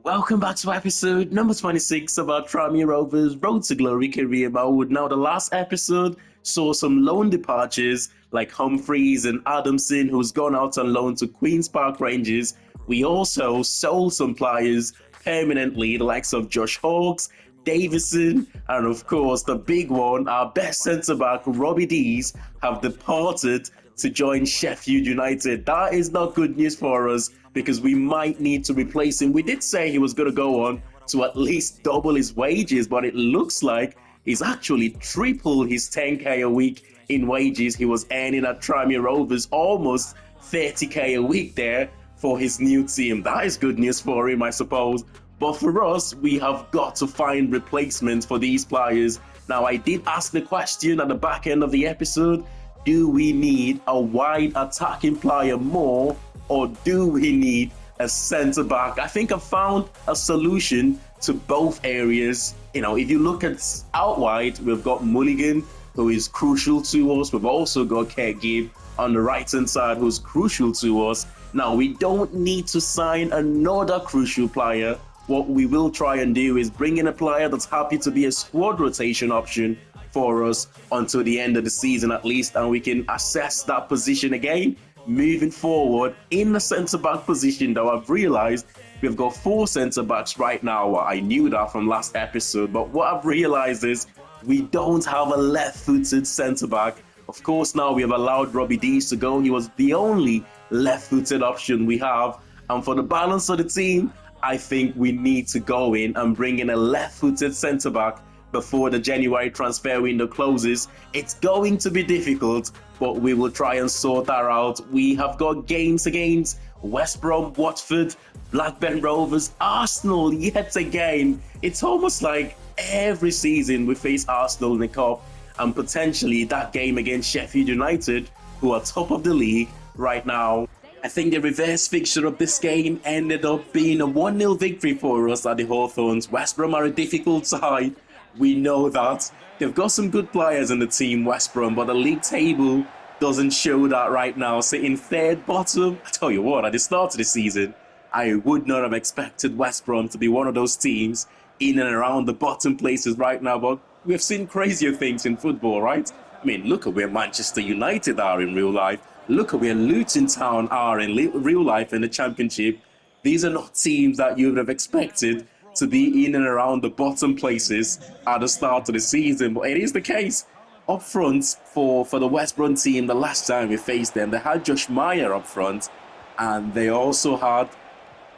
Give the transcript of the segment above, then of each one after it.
Welcome back to episode number 26 of our Tranmere Rovers Road to Glory career mode. Now, the last episode saw some loan departures like Humphreys and Adamson, who's gone out on loan to Queen's Park Rangers. We also sold some players permanently, the likes of Josh Hawkes, Davison, and of course, the big one, our best centre-back, Robbie Dees, have departed to join Sheffield United. That is not good news for us because we might need to replace him. We did say he was going to go on to at least double his wages, but it looks like he's actually tripled his 10k a week in wages he was earning at Tranmere Rovers, almost 30k a week there for his new team. That is good news for him, I suppose. But for us, we have got to find replacements for these players. Now, I did ask the question at the back end of the episode, do we need a wide attacking player more, or do we need a centre-back? I think I found a solution to both areas. If you look at out wide, we've got Mulligan, who is crucial to us. We've also got Gibb on the right-hand side, who's crucial to us. Now, we don't need to sign another crucial player. What we will try and do is bring in a player that's happy to be a squad rotation option for us until the end of the season at least, and we can assess that position again moving forward. In the centre-back position, though, I've realised we've got 4 centre-backs right now. Well, I knew that from last episode, but what I've realised is we don't have a left-footed centre-back. Of course, now we have allowed Robbie Dees to go. He was the only left-footed option we have, and for the balance of the team, I think we need to go in and bring in a left-footed centre-back before the January transfer window closes. It's going to be difficult, but we will try and sort that out. We have got games against West Brom, Watford, Blackburn Rovers, Arsenal yet again. It's almost like every season we face Arsenal in the Cup, and potentially that game against Sheffield United, who are top of the league right now. I think the reverse fixture of this game ended up being a 1-0 victory for us at the Hawthorns. West Brom are a difficult side. We know that. They've got some good players in the team, West Brom, but the league table doesn't show that right now. Sitting third bottom, I tell you what, at the start of the season, I would not have expected West Brom to be one of those teams in and around the bottom places right now, but we've seen crazier things in football, right? I mean, look at where Manchester United are in real life. Look at where Luton Town are in real life in the Championship. These are not teams that you would have expected to be in and around the bottom places at the start of the season, but it is the case. Up front for the West Brom team, the last time we faced them, they had Josh Meyer up front, and they also had,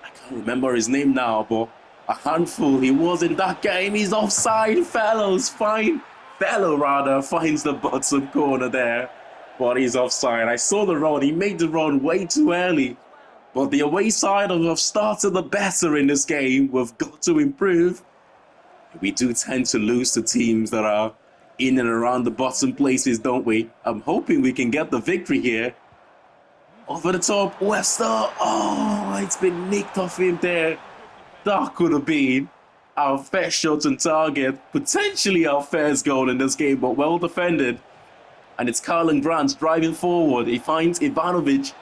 I can't remember his name now, but a handful. He was in that game. He's offside, fellows. Fine. Fellow, rather, finds the bottom corner there, but he's offside. I saw the run. He made the run way too early. But the away side have started the better in this game. We've got to improve. We do tend to lose to teams that are in and around the bottom places, don't we? I'm hoping we can get the victory here. Over the top, Wester. Oh, it's been nicked off him there. That could have been our first shot on target. Potentially our first goal in this game, but well defended. And it's Karlan Grant driving forward. He finds Ivanovic.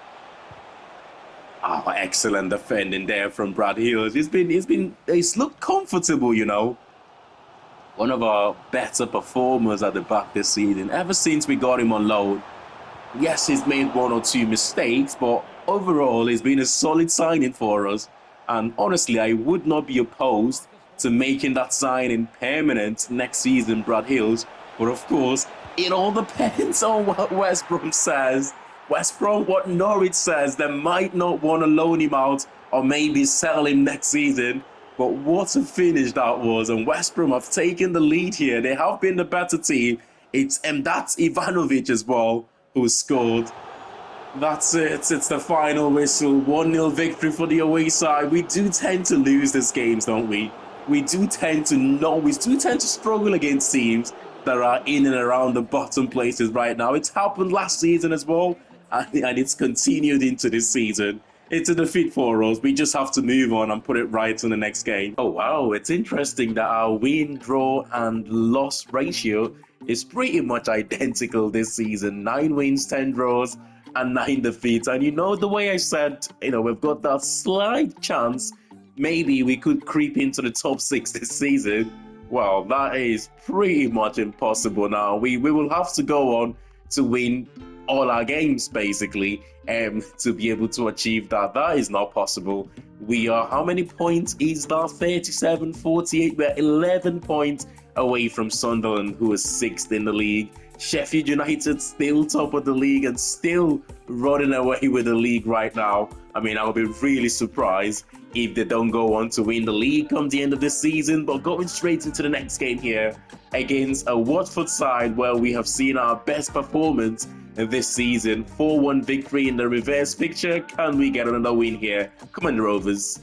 Excellent defending there from Brad Hills. He's looked comfortable, One of our better performers at the back this season, ever since we got him on loan. Yes, he's made 1 or 2 mistakes, but overall, he's been a solid signing for us. And honestly, I would not be opposed to making that signing permanent next season, Brad Hills. But of course, it all depends on what West Brom says. West Brom, what Norwich says, they might not want to loan him out or maybe sell him next season. But what a finish that was. And West Brom have taken the lead here. They have been the better team. That's Ivanovic as well who scored. That's it. It's the final whistle. 1-0 victory for the away side. We do tend to lose these games, don't we? We do tend to struggle against teams that are in and around the bottom places right now. It's happened last season as well, and it's continued into this season. It's a defeat for us. We just have to move on and put it right in the next game. Oh, wow. It's interesting that our win, draw, and loss ratio is pretty much identical this season. 9 wins, 10 draws, and 9 defeats. And the way I said, we've got that slight chance maybe we could creep into the top 6 this season. Well, that is pretty much impossible now. We will have to go on to win all our games, basically, to be able to achieve that. That is not possible. We are, how many points is that? 37, 48. We're 11 points away from Sunderland, who is 6th in the league. Sheffield United still top of the league and still running away with the league right now. I mean, I would be really surprised if they don't go on to win the league come the end of this season. But going straight into the next game here against a Watford side where we have seen our best performance this season. 4-1 victory in the reverse fixture. Can we get another win here? Come on, Rovers.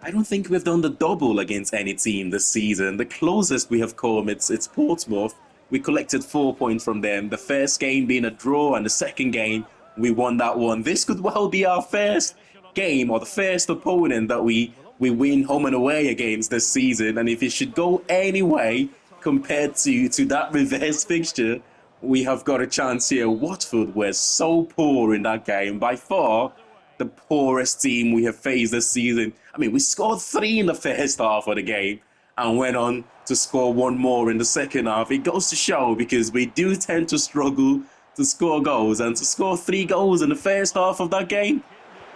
I don't think we've done the double against any team this season. The closest we have come, it's Portsmouth. We collected 4 points from them. The first game being a draw, and the second game, we won that one. This could well be our first game or the first opponent that we win home and away against this season. And if it should go any way compared to that reverse fixture, we have got a chance here. Watford were so poor in that game. By far, the poorest team we have faced this season. I mean, we scored 3 in the first half of the game and went on to score 1 more in the second half. It goes to show, because we do tend to struggle to score goals, and to score 3 goals in the first half of that game,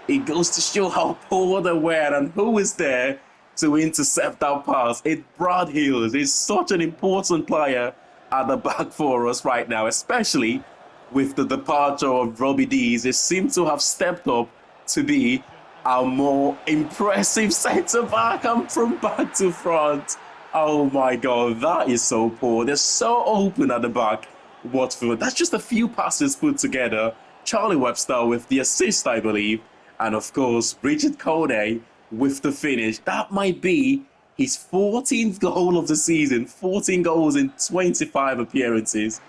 it goes to show how poor they were and who is there to intercept that pass. It's Brad Hills. He's such an important player at the back for us right now, especially with the departure of Robbie Dees. He seems to have stepped up to be our more impressive centre-back, and from back to front. Oh my God, that is so poor. They're so open at the back, Watford. That's just a few passes put together. Charlie Webster with the assist, I believe. And of course, Richard Kone with the finish. That might be his 14th goal of the season. 14 goals in 25 appearances.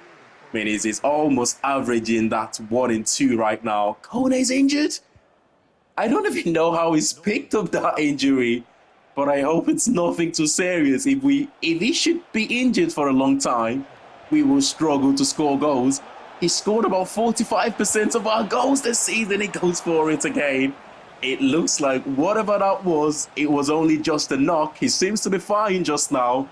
I mean, he's almost averaging that 1 in 2 right now. Kone's injured? I don't even know how he's picked up that injury, but I hope it's nothing too serious. If he should be injured for a long time, we will struggle to score goals. He scored about 45% of our goals this season. He goes for it again. It looks like whatever that was, it was only just a knock. He seems to be fine just now.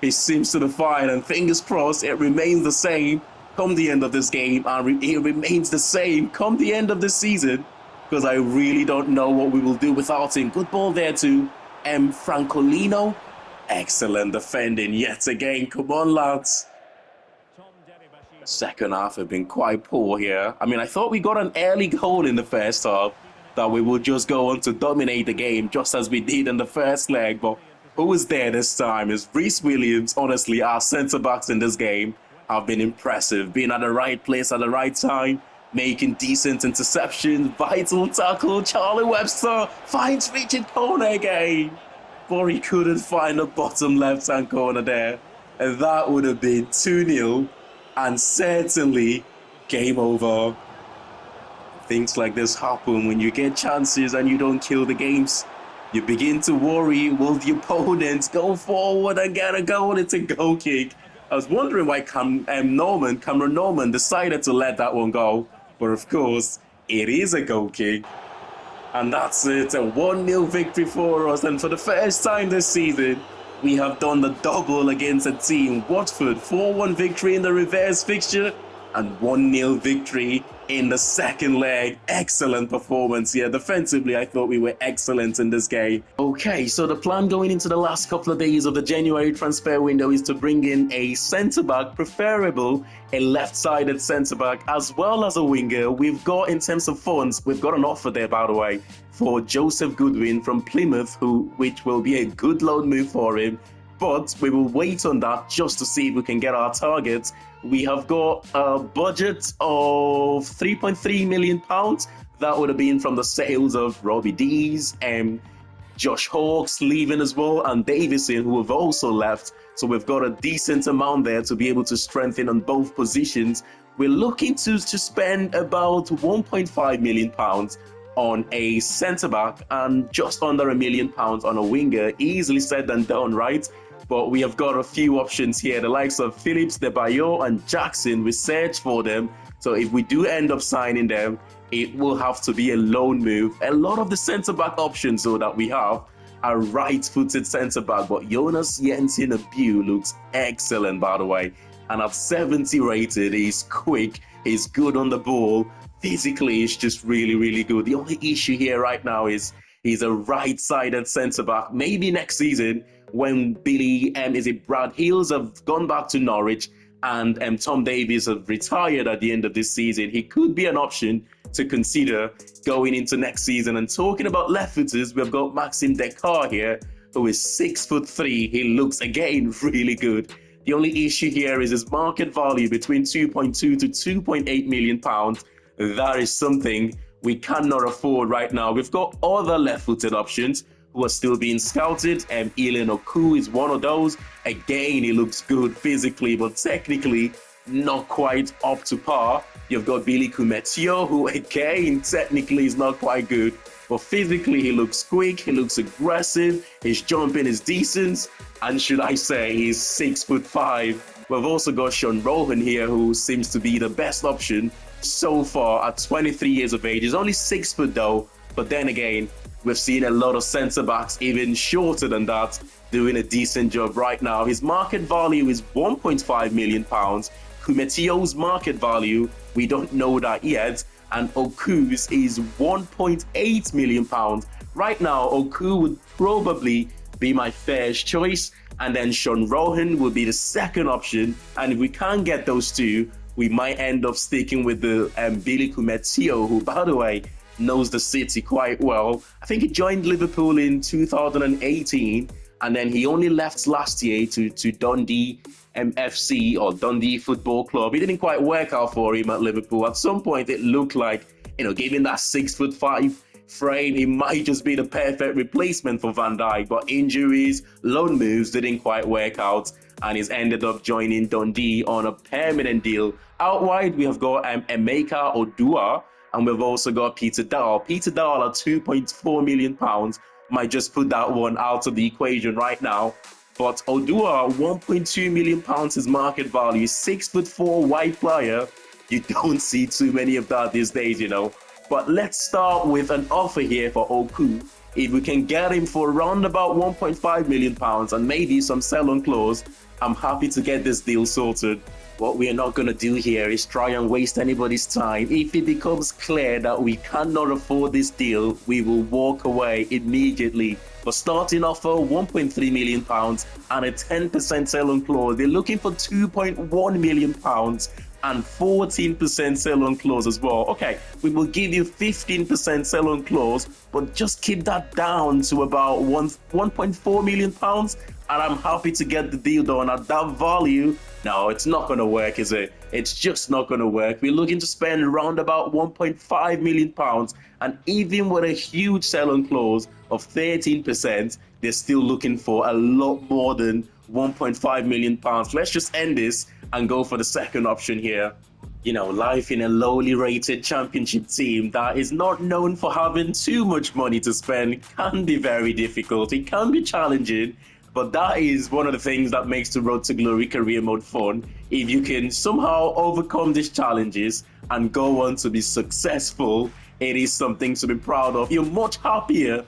He seems to be fine, and fingers crossed it remains the same come the end of this game, and it remains the same come the end of this season, because I really don't know what we will do without him. Good ball there to Francolino. Excellent defending yet again. Come on, lads. The second half have been quite poor here. I mean, I thought we got an early goal in the first half, that we would just go on to dominate the game just as we did in the first leg. But who was there this time? Is Reece Williams. Honestly, our centre-backs in this game have been impressive. Being at the right place at the right time, making decent interceptions, vital tackle. Charlie Webster finds Richard Kone again, but he couldn't find the bottom left-hand corner there. And that would have been 2-0 and certainly game over. Things like this happen when you get chances and you don't kill the games. You begin to worry, will the opponents go forward and get a goal? It's a goal kick. I was wondering why Cameron Norman decided to let that one go. But of course, it is a goal kick. And that's it, a 1-0 victory for us. And for the first time this season, we have done the double against a team. Watford, 4-1 victory in the reverse fixture and 1-0 victory in the second leg. Excellent performance here. Defensively, I thought we were excellent in this game. Okay, so the plan going into the last couple of days of the January transfer window is to bring in a centre-back, preferable a left-sided centre-back, as well as a winger. We've got, in terms of funds, we've got an offer there, by the way, for Joseph Goodwin from Plymouth, which will be a good loan move for him. But we will wait on that just to see if we can get our targets. We have got a budget of £3.3 million. That would have been from the sales of Robbie Dees and Josh Hawks leaving as well, and Davison, who have also left. So we've got a decent amount there to be able to strengthen on both positions. We're looking to spend about £1.5 million on a centre-back and just under £1 million on a winger. Easily said than done, right? But we have got a few options here. The likes of Phillips, Debayo, and Jackson. We search for them. So if we do end up signing them, it will have to be a loan move. A lot of the centre-back options, though, that we have, a right-footed centre-back, but Jonas Jensen Abu looks excellent, by the way. And at 70 rated, he's quick, he's good on the ball. Physically, he's just really, really good. The only issue here right now is he's a right-sided centre-back. Maybe next season, when Brad Hills have gone back to Norwich and Tom Davies have retired at the end of this season, he could be an option to consider going into next season. And talking about left-footers, we've got Maxime Dekar here, who is 6'3". He looks, again, really good. The only issue here is his market value between 2.2 to 2.8 million pounds. That is something we cannot afford right now. We've got other left-footed options who are still being scouted. Ilan Oku is one of those. Again, he looks good physically, but technically not quite up to par. You've got Billy Kumetio, who again, technically is not quite good, but physically he looks quick, he looks aggressive, his jumping is decent, and should I say, he's 6'5". We've also got Sean Rohan here, who seems to be the best option so far at 23 years of age. He's only 6 foot though, but then again, we've seen a lot of centre-backs even shorter than that doing a decent job right now. His market value is 1.5 million pounds. Kumetio's market value, we don't know that yet, and Oku's is 1.8 million pounds. Right now, Oku would probably be my first choice, and then Sean Rohan would be the second option. And if we can't get those two, we might end up sticking with the Billy Kumetio, who, by the way, knows the city quite well. I think he joined Liverpool in 2018, and then he only left last year to Dundee FC or Dundee Football Club. It didn't quite work out for him at Liverpool. At some point, it looked like, given that 6'5" frame, he might just be the perfect replacement for Van Dijk. But injuries, loan moves didn't quite work out, and he's ended up joining Dundee on a permanent deal. Out wide, we have got Emeka Odua, and we've also got Peter Dahl. Peter Dahl at 2.4 million pounds might just put that one out of the equation right now. But Odua, 1.2 million pounds his market value, 6'4" wide player. You don't see too many of that these days, But let's start with an offer here for Oku. If we can get him for around about 1.5 million pounds and maybe some sell-on clause, I'm happy to get this deal sorted. What we are not going to do here is try and waste anybody's time. If it becomes clear that we cannot afford this deal, we will walk away immediately. For starting offer, 1.3 million pounds and a 10% sell-on clause. They're looking for 2.1 million pounds and 14% sell-on clause as well. Okay, we will give you 15% sell-on clause, but just keep that down to about 1.4 million pounds, and I'm happy to get the deal done at that value. No, it's not going to work, is it? It's just not going to work. We're looking to spend around about 1.5 million pounds, and even with a huge sell-on clause of 13%, they're still looking for a lot more than 1.5 million pounds. Let's just end this and go for the second option here. Life in a lowly rated championship team that is not known for having too much money to spend can be very difficult. It can be challenging, but that is one of the things that makes the Road to Glory career mode fun. If you can somehow overcome these challenges and go on to be successful, it is something to be proud of. You're much happier,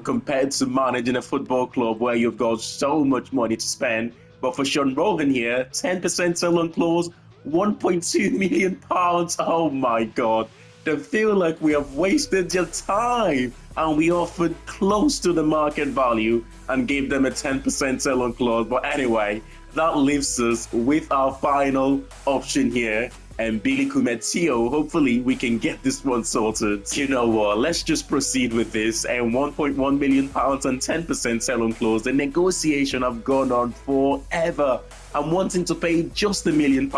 compared to managing a football club where you've got so much money to spend. But for Sean Rohan here, 10% sell-on clause, 1.2 million pounds. Oh my God. They feel like we have wasted your time, and we offered close to the market value and gave them a 10% sell-on clause. But anyway, that leaves us with our final option here, and Billy Kumetio. Hopefully we can get this one sorted. You know what, let's just proceed with this. And 1.1 million pounds and 10% sell-on clause. The negotiation have gone on forever. I'm wanting to pay just £1 million,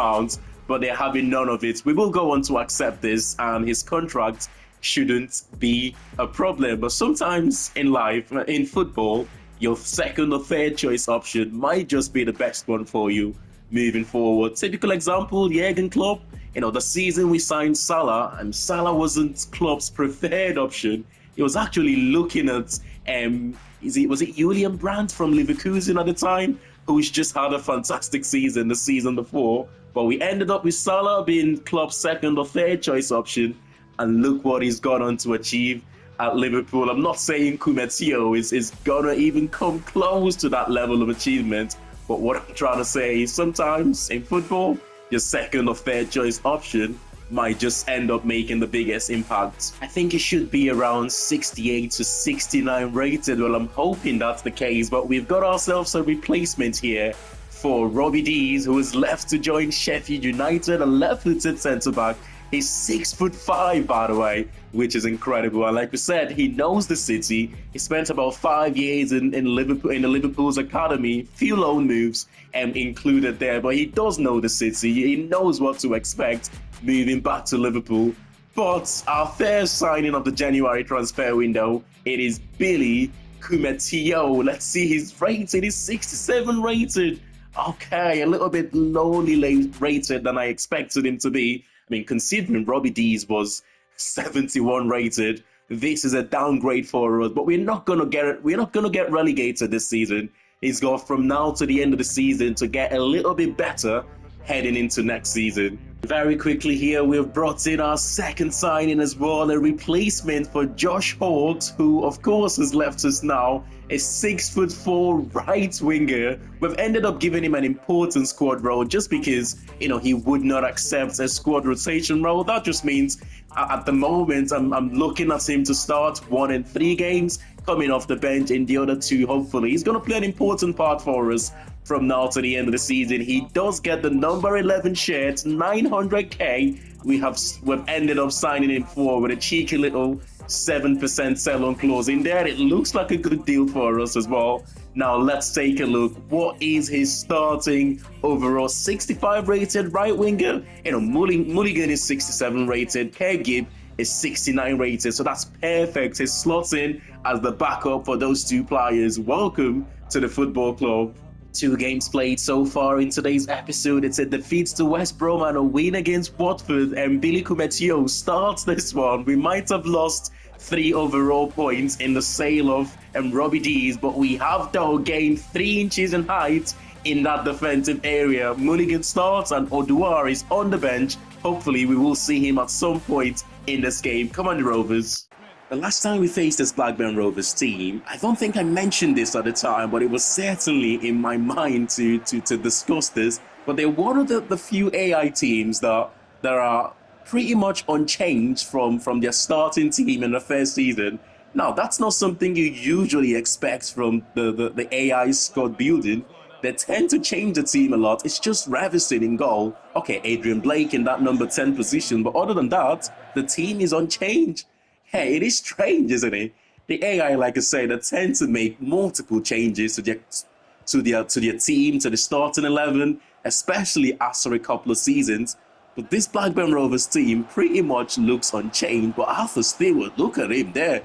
but they're having none of it. We will go on to accept this, and his contract shouldn't be a problem. But sometimes in life, in football, your second or third choice option might just be the best one for you moving forward. Typical example, Jurgen Klopp. The season we signed Salah, and Salah wasn't Klopp's preferred option. He was actually looking at, was it Julian Brandt from Leverkusen at the time, who's just had a fantastic season the season before. But we ended up with Salah being Klopp's second or third choice option, and look what he's gone on to achieve. at Liverpool. I'm not saying Kumetio is gonna even come close to that level of achievement, but what I'm trying to say is sometimes in football, your second or third choice option might just end up making the biggest impact. I think it should be around 68 to 69 rated. Well, I'm hoping that's the case, but we've got ourselves a replacement here for Robbie Dees, who is left to join Sheffield United, a left-footed centre-back. He's 6'5", by the way, which is incredible. And like we said, he knows the city. He spent about 5 years in Liverpool, in the Liverpool's academy, few loan moves included there, but he does know the city. He knows what to expect moving back to Liverpool. But our first signing of the January transfer window, it is Billy Kumetio. Let's see his rating. He's 67 rated. Okay, a little bit lowly rated than I expected him to be. I mean, considering Robbie Dees was 71 rated, this is a downgrade for us. But we're not gonna get relegated this season. He's got from now to the end of the season to get a little bit better heading into next season. Very quickly here, we've brought in our second signing as well, a replacement for Josh Hawks, who of course has left us now, a 6'4" right winger. We've ended up giving him an important squad role just because, he would not accept a squad rotation role. That just means at the moment, I'm looking at him to start 1 in 3 games, coming off the bench in the other 2, hopefully. He's going to play an important part for us from now to the end of the season. He does get the number 11 shirt, 900k. We've ended up signing him for with a cheeky little 7% sell-on clause in there. It looks like a good deal for us as well. Now let's take a look. What is his starting overall? 65 rated right winger. Mulligan is 67 rated. Kerr is 69 rated. So that's perfect. He slots in as the backup for those 2 players. Welcome to the football club. 2 games played so far in today's episode. It's a defeat to West Brom and a win against Watford, and Billy Kumetio starts this one. We might have lost 3 overall points in the sale of Robbie Dees, but we have though gained 3 inches in height in that defensive area. Mulligan starts and Oduar is on the bench. Hopefully we will see him at some point in this game. Come on, the Rovers. The last time we faced this Blackburn Rovers team, I don't think I mentioned this at the time, but it was certainly in my mind to discuss this. But they're one of the few AI teams that are pretty much unchanged from their starting team in the first season. Now, that's not something you usually expect from the AI squad building. They tend to change the team a lot. It's just Ravison in goal. Okay, Adrian Blake in that number 10 position. But other than that, the team is unchanged. Hey, it is strange, isn't it? The AI, like I said, they tend to make multiple changes to their team, to the starting 11, especially after a couple of seasons. But this Blackburn Rovers team pretty much looks unchanged. But Arthur Stewart, look at him there.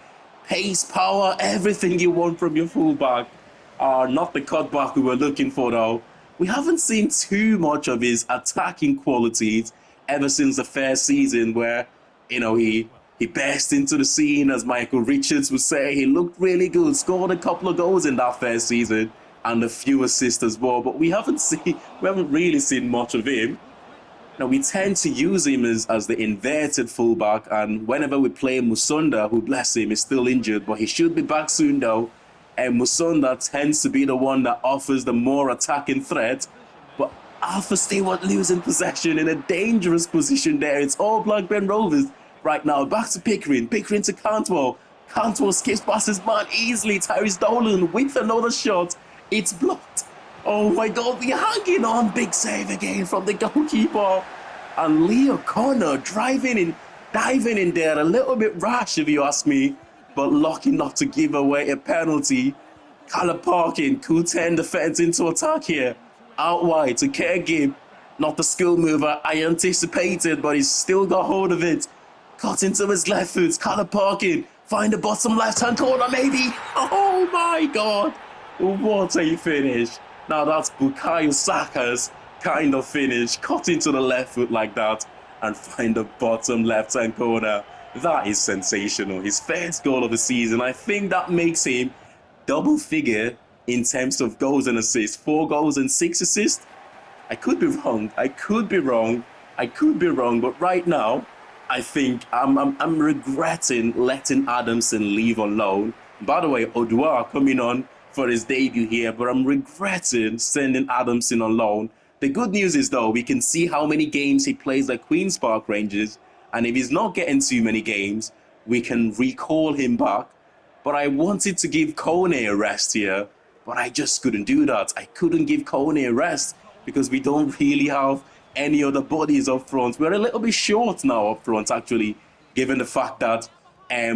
Pace, power, everything you want from your fullback. Not the cutback we were looking for, though. We haven't seen too much of his attacking qualities ever since the first season where, he burst into the scene, as Michael Richards would say. He looked really good, scored a couple of goals in that first season, and a few assists as well. But we haven't really seen much of him. Now, we tend to use him as the inverted fullback, and whenever we play Musonda, who, bless him, is still injured, but he should be back soon though, and Musonda tends to be the one that offers the more attacking threat. But Arthur Stewart losing possession in a dangerous position there. It's all Blackburn Rovers right now. Back to Pickering to Cantwell. Cantwell skips past his man easily. Tyrese Dolan with another shot. It's blocked. Oh my God, we're hanging on. Big save again from the goalkeeper. And Leo Connor diving in there. A little bit rash, if you ask me, but lucky not to give away a penalty. Callum Parkin could turn defense into attack here. Out wide to Kerr. Not the skill mover I anticipated, but he's still got hold of it. Cut into his left foot. Callum Parkin. Find the bottom left-hand corner, maybe. Oh my God. What a finish. Now that's Bukayo Saka's kind of finish. Cut into the left foot like that and find the bottom left-hand corner. That is sensational. His first goal of the season. I think that makes him double figure in terms of goals and assists. 4 goals and 6 assists. I could be wrong. But right now, I think I'm regretting letting Adamson leave on loan. By the way, Odua coming on for his debut here, but I'm regretting sending Adamson on loan. The good news is though, we can see how many games he plays at Queen's Park Rangers, and if he's not getting too many games, we can recall him back. But I wanted to give Kone a rest here, but I just couldn't do that. I couldn't give Kone a rest because we don't really have any other bodies up front. We're a little bit short now up front, actually, given the fact that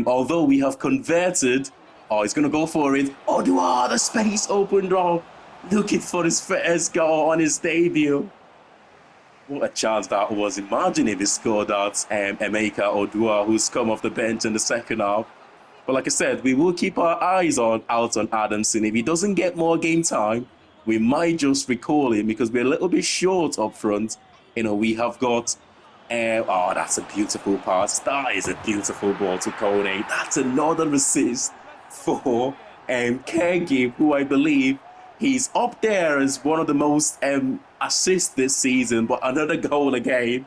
although we have converted, oh, he's going to go for it. Oh, the space opened up, looking for his first goal on his debut. What a chance that was. Imagine if he scored that Emeka Odua, who's come off the bench in the second half. But like I said, we will keep our eyes out on Adamson. If he doesn't get more game time, we might just recall him because we're a little bit short up front. You know, we have got... oh, that's a beautiful pass. That is a beautiful ball to Kone. That's another assist for Kergib, who I believe he's up there as one of the most assists this season, but another goal again.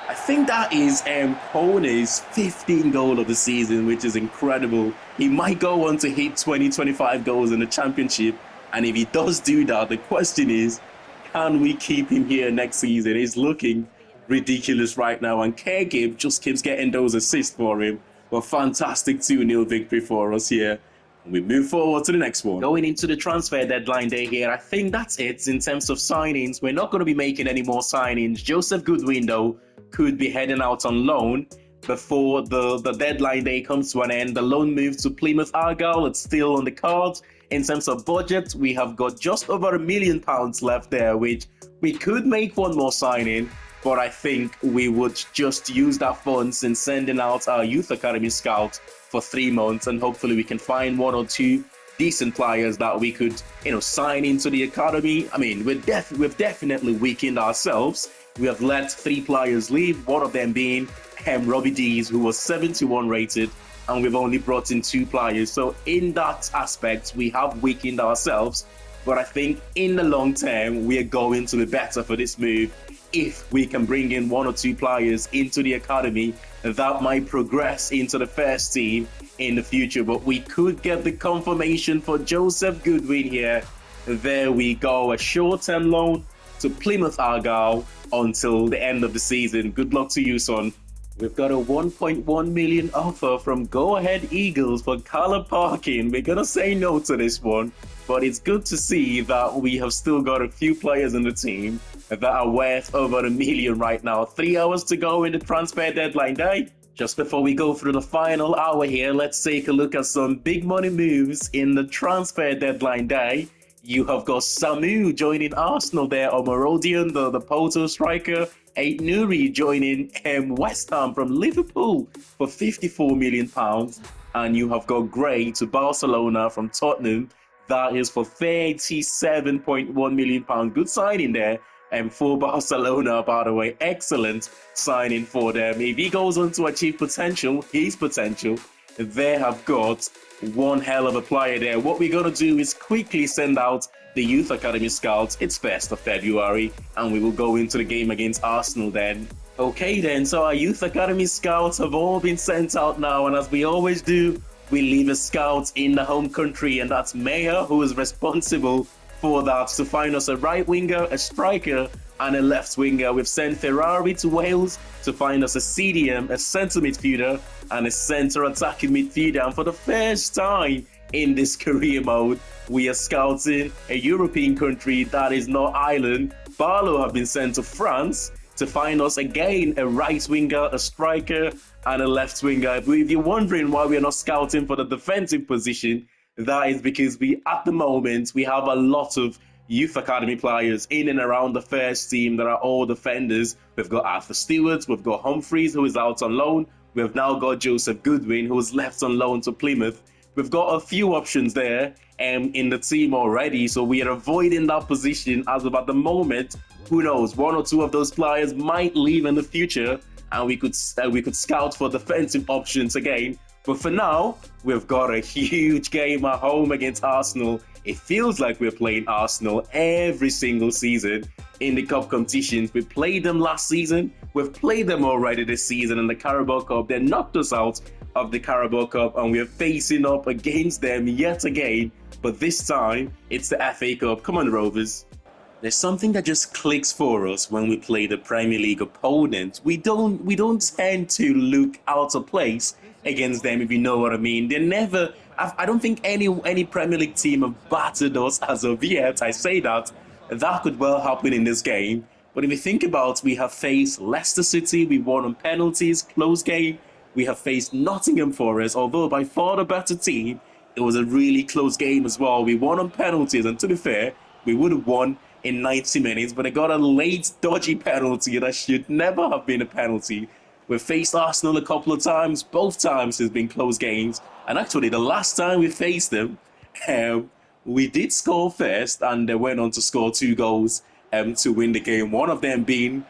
I think that is Kone's 15th goal of the season, which is incredible. He might go on to hit 20-25 goals in the championship. And if he does do that, the question is, can we keep him here next season? He's looking ridiculous right now. And Kergib just keeps getting those assists for him. But fantastic 2-0 victory for us here. We move forward to the next one. Going into the transfer deadline day here, I think that's it in terms of signings. We're not going to be making any more signings. Joseph Goodwin, though, could be heading out on loan before the deadline day comes to an end. The loan move to Plymouth Argyle, it's still on the cards. In terms of budget, we have got just over £1 million left there, which we could make one more signing. But I think we would just use that funds in sending out our youth academy scouts for 3 months, and hopefully we can find 1 or 2 decent players that we could, sign into the academy. I mean, we've definitely weakened ourselves. We have let 3 players leave, one of them being Robbie Dees, who was 71 rated, and we've only brought in 2 players. So in that aspect, we have weakened ourselves. But I think in the long term, we are going to be better for this move. If we can bring in 1 or 2 players into the academy, that might progress into the first team in the future. But we could get the confirmation for Joseph Goodwin here. There we go, a short-term loan to Plymouth Argyle until the end of the season. Good luck to you, son. We've got a 1.1 million offer from Go Ahead Eagles for Callum Parkin. We're going to say no to this one, but it's good to see that we have still got a few players in the team that are worth over £1 million right now. 3 hours to go in the transfer deadline day. Just before we go through the final hour here, let's take a look at some big money moves in the transfer deadline day. You have got Samu joining Arsenal there, Omorodion, the Porto striker. Ait Nouri joining West Ham from Liverpool for £54 million. And you have got Gray to Barcelona from Tottenham. That is for £37.1 million. Good signing there. And for Barcelona, by the way, excellent signing for them. If he goes on to achieve his potential, they have got one hell of a player there. What we're going to do is quickly send out the Youth Academy scouts. It's 1st of February, and we will go into the game against Arsenal then. Okay then, so our Youth Academy scouts have all been sent out now, and as we always do, we leave a scout in the home country, and that's Mayer, who is responsible for that, to find us a right winger, a striker, and a left winger. We've sent Ferrari to Wales to find us a CDM, a centre midfielder, and a centre attacking midfielder. And for the first time in this career mode, we are scouting a European country that is not Ireland. Barlow have been sent to France to find us again a right winger, a striker, and a left winger. If you're wondering why we're not scouting for the defensive position, that is because at the moment, we have a lot of youth academy players in and around the first team that are all defenders. We've got Arthur Stewart, we've got Humphreys, who is out on loan. We've now got Joseph Goodwin, who is left on loan to Plymouth. We've got a few options there in the team already, so we are avoiding that position as of at the moment. Who knows, 1 or 2 of those players might leave in the future, and we could scout for defensive options again. But for now, we've got a huge game at home against Arsenal. It feels like we're playing Arsenal every single season in the cup competitions. We played them last season. We've played them already this season in the Carabao Cup. They knocked us out of the Carabao Cup and we're facing up against them yet again. But this time, it's the FA Cup. Come on, Rovers. There's something that just clicks for us when we play the Premier League opponents. We don't tend to look out of place against them, if you know what I mean. They never. I don't think any Premier League team have battered us as of yet. I say that could well happen in this game. But if you think about, we have faced Leicester City. We won on penalties, close game. We have faced Nottingham Forest, although by far the better team. It was a really close game as well. We won on penalties, and to be fair, we would have won in 90 minutes, but I got a late dodgy penalty that should never have been a penalty. We've faced Arsenal a couple of times. Both times it's been close games. And actually, the last time we faced them, we did score first, and they went on to score 2 goals to win the game. One of them being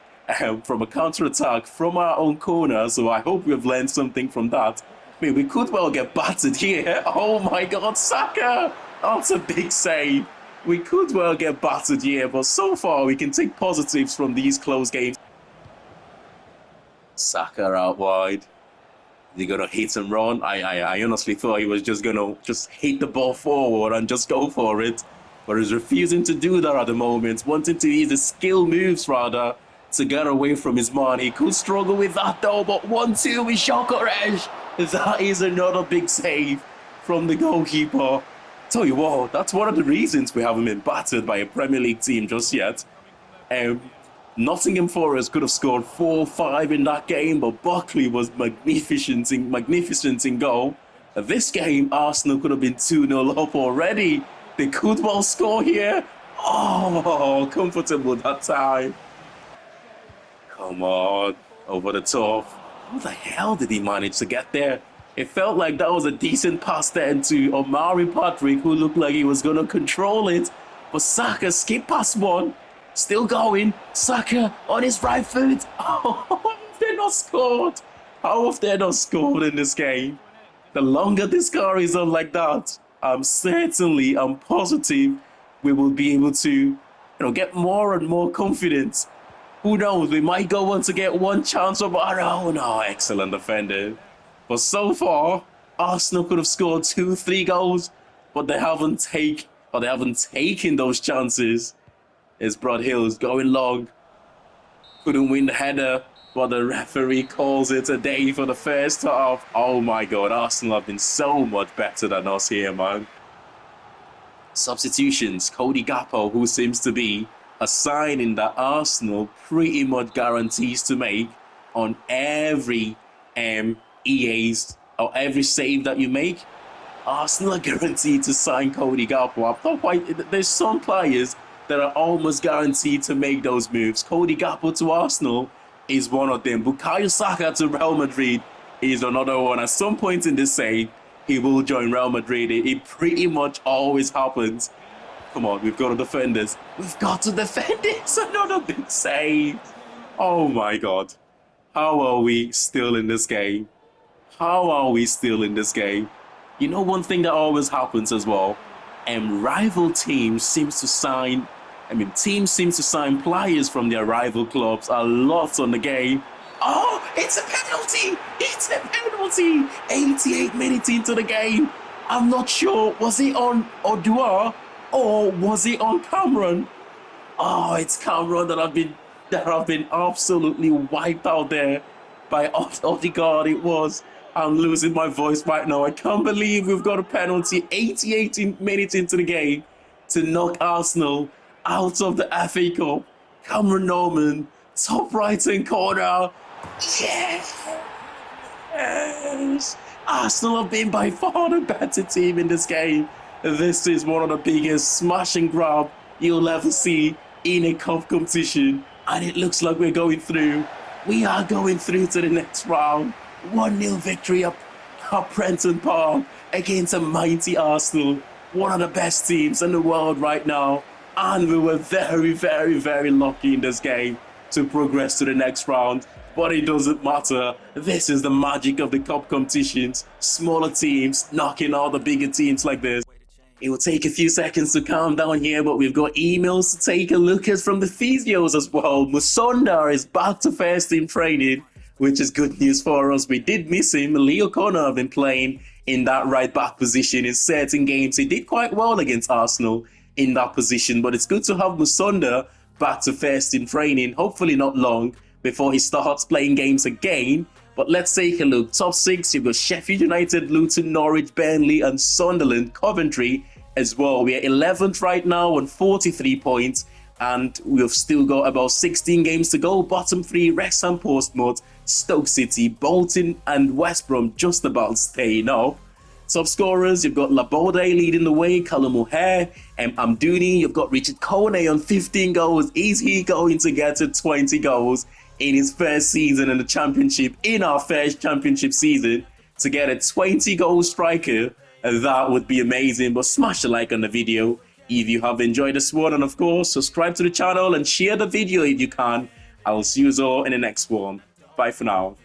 from a counter-attack from our own corner. So I hope we've learned something from that. I mean, we could well get battered here. Oh my God, Saka! That's a big save. We could well get battered here, but so far we can take positives from these close games. Saka out wide. Is he gonna hit and run? I honestly thought he was just gonna hit the ball forward and just go for it. But he's refusing to do that at the moment, wanting to use his skill moves rather to get away from his man. He could struggle with that though, but 1-2 with Gyökeres. That is another big save from the goalkeeper. Tell you what, that's one of the reasons we haven't been battered by a Premier League team just yet. Nottingham Forest could have scored 4-5 in that game, but Buckley was magnificent in goal. This game, Arsenal could have been 2-0 up already. They could well score here. Oh, comfortable that time. Come on, over the top. How the hell did he manage to get there? It felt like that was a decent pass then to Omari Patrick, who looked like he was going to control it. But Saka skipped past one. Still going. Saka on his right foot. Oh, how have they not scored? How have they not scored in this game? The longer this carries on like that, I'm positive we will be able to, get more and more confidence. Who knows? We might go on to get one chance of our own. Oh, excellent defender. But so far, Arsenal could have scored 2-3 goals, but they haven't taken those chances. As Brad Hill is going long. Couldn't win the header, but the referee calls it a day for the first half. Oh my God, Arsenal have been so much better than us here, man. Substitutions, Cody Gakpo, who seems to be a signing that Arsenal pretty much guarantees to make on every EA's or every save that you make. Arsenal are guaranteed to sign Cody Gakpo. There's some players that are almost guaranteed to make those moves. Cody Gakpo to Arsenal is one of them. Bukayo Saka to Real Madrid is another one. At some point in this save, he will join Real Madrid. It pretty much always happens. Come on, we've got to defend this. We've got to defend this. Another big save. Oh my God. How are we still in this game? How are we still in this game? You know, one thing that always happens as well, rival teams seem to sign players from their rival clubs a lot on the game. Oh, it's a penalty! It's a penalty! 88 minutes into the game. I'm not sure, was it on Odua or was it on Cameron? Oh, it's Cameron that have been absolutely wiped out there by Odegaard. It was. I'm losing my voice right now. I can't believe we've got a penalty 88 minutes into the game to knock Arsenal out of the FA Cup. Cameron Norman, top right-hand corner. Yes! Arsenal have been by far the better team in this game. This is one of the biggest smash and grab you'll ever see in a cup competition. And it looks like we're going through. We are going through to the next round. 1-0 victory at Prenton Park against a mighty Arsenal. One of the best teams in the world right now. And we were very, very, very lucky in this game. to progress to the next round. But it doesn't matter. This is the magic of the cup competitions. Smaller teams knocking out the bigger teams like this. It will take a few seconds to calm down here, but we've got emails to take a look at from the physios as well. Musonda is back to first team training, which is good news for us. We did miss him. Lee O'Connor have been playing in that right back position in certain games. He did quite well against Arsenal in that position, but it's good to have Musonda back to first team training. Hopefully not long before he starts playing games again. But let's take a look. Top 6, you've got Sheffield United, Luton, Norwich, Burnley and Sunderland, Coventry as well. We are 11th right now on 43 points and we've still got about 16 games to go. Bottom 3, Wrexham, Portsmouth, Stoke City, Bolton and West Brom just about staying up. Top scorers, you've got Laborde leading the way, Callum O'Hare, Amdouni, you've got Richard Kone on 15 goals. Is he going to get to 20 goals in his first season in the championship, in our first championship season, to get a 20-goal striker? That would be amazing. But smash a like on the video if you have enjoyed this one, and of course subscribe to the channel and share the video if you can. I will see you all in the next one. Bye for now.